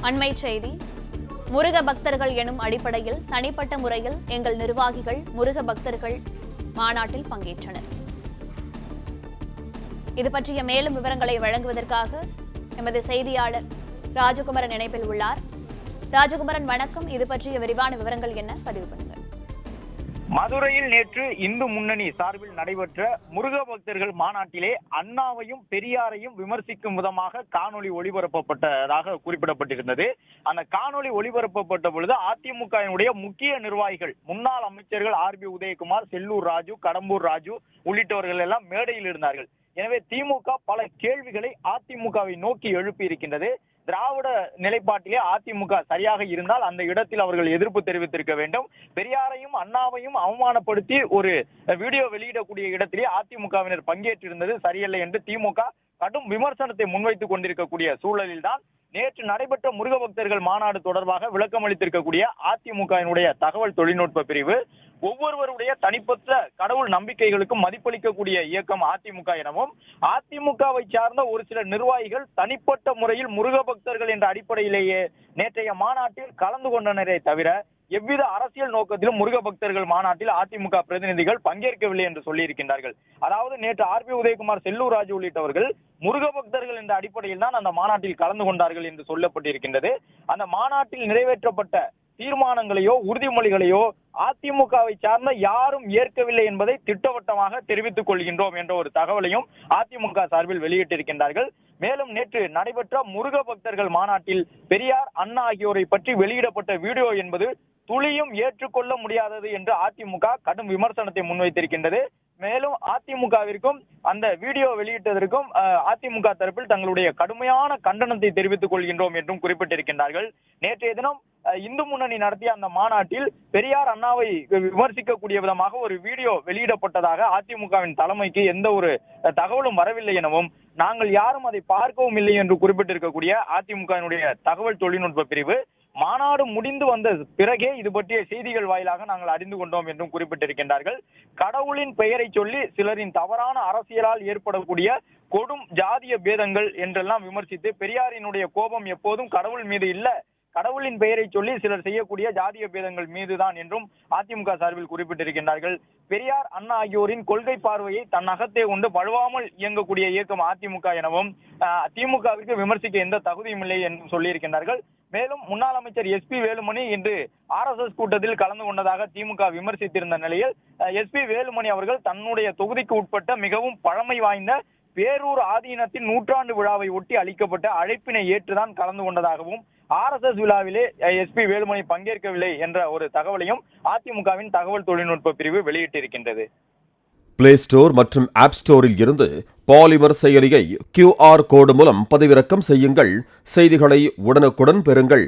அண்மை செய்தி. முருக பக்தர்கள் எனும் அடிப்படையில் தனிப்பட்ட முறையில் எங்கள் நிர்வாகிகள் முருக பக்தர்கள் மாநாட்டில் பங்கேற்றனர். இது பற்றிய மேலும் விவரங்களை வழங்குவதற்காக எமது செய்தியாளர் ராஜகுமரன் இணைப்பில் உள்ளார். ராஜகுமரன், வணக்கம். இது பற்றிய விரிவான விவரங்கள் என்ன, பதிவு பண்ணுங்க. மதுரையில் நேற்று இந்து முன்னணி சார்பில் நடைபெற்ற முருக பக்தர்கள் மாநாட்டிலே அண்ணாவையும் பெரியாரையும் விமர்சிக்கும் விதமாக காணொலி ஒளிபரப்பப்பட்டதாக குறிப்பிடப்பட்டிருந்தது. அந்த காணொலி ஒளிபரப்பப்பட்ட பொழுது அதிமுகவினுடைய முக்கிய நிர்வாகிகள், முன்னாள் அமைச்சர்கள் RB உதயகுமார், செல்லூர் ராஜு, கடம்பூர் ராஜு உள்ளிட்டவர்கள் எல்லாம் மேடையில் இருந்தார்கள். எனவே திமுக பல கேள்விகளை அதிமுகவை நோக்கி எழுப்பி இருக்கின்றது. திராவிட நிலைப்பாட்டிலே அதிமுக சரியாக இருந்தால் அந்த இடத்தில் அவர்கள் எதிர்ப்பு தெரிவித்திருக்க வேண்டும். பெரியாரையும் அண்ணாவையும் அவமானப்படுத்தி ஒரு வீடியோ வெளியிடக்கூடிய இடத்திலே அதிமுகவினர் பங்கேற்றிருந்தது சரியல்ல என்று திமுக கடும் விமர்சனத்தை முன்வைத்துக் கொண்டிருக்கக்கூடிய சூழலில் தான் நேற்று நடைபெற்ற முருக பக்தர்கள் மாநாடு தொடர்பாக விளக்கம் அளித்திருக்கக்கூடிய அதிமுகவினுடைய தகவல் தொழில்நுட்ப பிரிவு, ஒவ்வொருவருடைய தனிப்பட்ட கடவுள் நம்பிக்கைகளுக்கும் மதிப்பளிக்கக்கூடிய இயக்கம் அதிமுக எனவும், அதிமுகவை சார்ந்த ஒரு சில நிர்வாகிகள் தனிப்பட்ட முறையில் முருக பக்தர்கள் என்ற அடிப்படையிலேயே நேற்றைய மாநாட்டில் கலந்து கொண்டனரே தவிர எவ்வித அரசியல் நோக்கத்திலும் முருக பக்தர்கள் மாநாட்டில் அதிமுக பிரதிநிதிகள் பங்கேற்கவில்லை என்று சொல்லியிருக்கின்றார்கள். அதாவது நேற்று RB உதயகுமார், செல்லூர் ராஜு உள்ளிட்டவர்கள் முருக பக்தர்கள் என்ற அடிப்படையில் தான் அந்த மாநாட்டில் கலந்து கொண்டார்கள் என்று சொல்லப்பட்டிருக்கின்றது. அந்த மாநாட்டில் நிறைவேற்றப்பட்ட தீர்மானங்களையோ உறுதிமொழிகளையோ அதிமுகவை சார்ந்த யாரும் ஏற்கவில்லை என்பதை திட்டவட்டமாக தெரிவித்துக் கொள்கின்றோம் என்ற ஒரு தகவலையும் அதிமுக சார்பில் வெளியிட்டிருக்கின்றார்கள். மேலும் நேற்று நடைபெற்ற முருக பக்தர்கள் மாநாட்டில் பெரியார், அண்ணா ஆகியோரை பற்றி வெளியிடப்பட்ட வீடியோ என்பது துளியும் ஏற்றுக்கொள்ள முடியாதது என்று அதிமுக கடும் விமர்சனத்தை முன்வைத்திருக்கின்றது. மேலும் அதிமுகவிற்கும் அந்த வீடியோ வெளியிட்டதற்கும் அதிமுக தரப்பில் தங்களுடைய கடுமையான கண்டனத்தை தெரிவித்துக் கொள்கின்றோம் என்றும் குறிப்பிட்டிருக்கின்றார்கள். நேற்றைய தினம் இந்து முன்னணி நடத்திய அந்த மாநாட்டில் பெரியார், அண்ணாவை விமர்சிக்கக்கூடிய விதமாக ஒரு வீடியோ வெளியிடப்பட்டதாக அதிமுகவின் தலைமைக்கு எந்த ஒரு தகவலும் வரவில்லை எனவும், நாங்கள் யாரும் அதை பார்க்கவும் இல்லை என்று குறிப்பிட்டிருக்கக்கூடிய அதிமுகவினுடைய தகவல் தொழில்நுட்ப பிரிவு, மாநாடு முடிந்து வந்த பிறகே இது பற்றிய செய்திகள் வாயிலாக நாங்கள் அறிந்து கொண்டோம் என்றும் குறிப்பிட்டிருக்கின்றார்கள். கடவுளின் பெயரை சொல்லி சிலரின் தவறான அரசியலால் ஏற்படக்கூடிய கொடும் ஜாதிய பேதங்கள் என்றெல்லாம் விமர்சித்து, பெரியாரினுடைய கோபம் எப்போதும் கடவுள் மீது இல்ல, கடவுளின் பெயரை சொல்லி சிலர் செய்யக்கூடிய ஜாதிய பேதங்கள் மீதுதான் என்றும் அதிமுக சார்பில் குறிப்பிட்டிருக்கின்றார்கள். பெரியார், அண்ணா ஆகியோரின் கொள்கை பார்வையை தன் அகத்தே கொண்டு வலுவாமல் இயங்கக்கூடிய இயக்கம் அதிமுக எனவும், திமுகவிற்கு விமர்சிக்க எந்த தகுதியும் இல்லை என்றும் சொல்லியிருக்கின்றார்கள். மேலும் முன்னாள் அமைச்சர் SP வேலுமணி இன்று RSS கூட்டத்தில் கலந்து கொண்டதாக திமுக விமர்சித்திருந்த நிலையில் SP வேலுமணி அவர்கள் தன்னுடைய தொகுதிக்கு உட்பட்ட மிகவும் பழமை வாய்ந்த பேரூர் ஆதீனத்தின் 100ஆண்டு விழாவை ஒட்டி அளிக்கப்பட்ட அழைப்பினை ஏற்றுதான் கலந்து கொண்டதாகவும், RSS விழாவிலே SP வேலுமணி பங்கேற்கவில்லை என்ற ஒரு தகவலையும் அதிமுகவின் தகவல் தொழில்நுட்ப பிரிவு வெளியிட்டிருக்கின்றது. பிளே ஸ்டோர் மற்றும் ஆப் ஸ்டோரில் இருந்து பாலிமர் செயலியை QR கோடு மூலம் பதிவிறக்கம் செய்யுங்கள். செய்திகளை உடனுக்குடன் பெறுங்கள்.